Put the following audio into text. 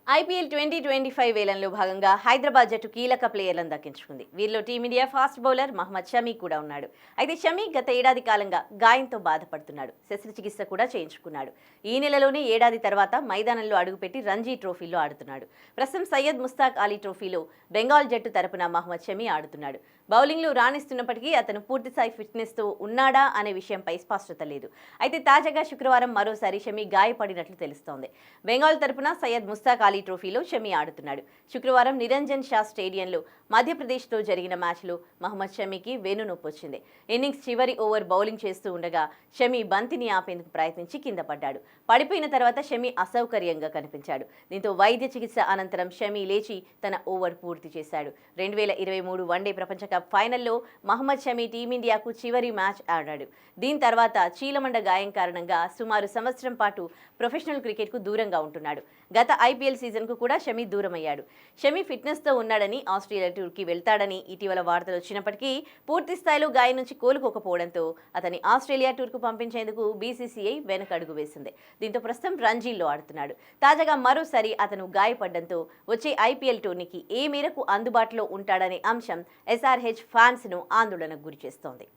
IPL 2025 వేలంలో భాగంగా హైదరాబాద్ జట్టు కీలక ప్లేయర్లను దక్కించుకుంది. వీరిలో team India fast bowler Mohammed Shami కూడా ఉన్నాడు. అయితే షమీ గత ఏడాది కాలంగా గాయంతో బాధపడుతున్నాడు. శస్త్రచికిత్స కూడా చేయించుకున్నాడు. ఈ నెలలోనే ఏడాది తర్వాత మైదానంలో అడుగుపెట్టి రంజీ ట్రోఫీలో ఆడుతున్నాడు. ప్రస్తుతం సయ్యద్ ముస్తాక్ అలీ ట్రోఫీలో బెంగాల్ జట్టు తరపున మహ్మద్ షమీ ఆడుతున్నాడు. బౌలింగ్లో రాణిస్తున్నప్పటికీ అతను పూర్తిస్థాయి ఫిట్నెస్తో ఉన్నాడా అనే విషయంపై స్పష్టత లేదు. అయితే తాజాగా శుక్రవారం మరోసారి షమీ గాయపడినట్లు తెలుస్తోంది. బెంగాల్ తరపున సయ్యద్ ముస్తాక్ అలీ ట్రోఫీలో షమీ ఆడుతున్నాడు. శుక్రవారం నిరంజన్ షా స్టేడియంలో మధ్యప్రదేశ్తో జరిగిన మ్యాచ్లో మహ్మద్ షమీకి వెన్నునొప్పి వచ్చింది. ఇన్నింగ్స్ చివరి ఓవర్ బౌలింగ్ చేస్తూ ఉండగా షమీ బంతిని ఆపేందుకు ప్రయత్నించి కింద పడ్డాడు. పడిపోయిన తర్వాత షమీ అసౌకర్యంగా కనిపించాడు. దీంతో వైద్య చికిత్స అనంతరం షమీ లేచి తన ఓవర్ పూర్తి చేశాడు. 2023 వన్డే ప్రపంచ కప్ ఫైనల్లో మహ్మద్ షమీ టీమిండియాకు చివరి మ్యాచ్ ఆడాడు. దీని తర్వాత చీలమండ గాయం కారణంగా సుమారు సంవత్సరం పాటు ప్రొఫెషనల్ క్రికెట్కు దూరంగా ఉంటున్నాడు. గత ఐపీఎల్ సీజన్కు కూడా షమీ దూరమయ్యాడు. షమీ ఫిట్నెస్తో ఉన్నాడని, ఆస్ట్రేలియా టూర్కి వెళ్తాడని ఇటీవల వార్తలు వచ్చినప్పటికీ పూర్తి స్థాయిలో గాయం నుంచి కోలుకోకపోవడంతో అతన్ని ఆస్ట్రేలియా టూర్కు పంపించేందుకు బీసీసీఐ వెనకడుగు వేసింది. దీంతో ప్రస్తుతం రంజీల్లో ఆడుతున్నాడు. తాజాగా మరోసారి అతను గాయపడడంతో వచ్చే ఐపీఎల్ టోర్నీకి ఏ మేరకు అందుబాటులో ఉంటాడనే అంశం ఎస్ఆర్హెచ్ ఫ్యాన్స్ను ఆందోళనకు గురిచేస్తోంది.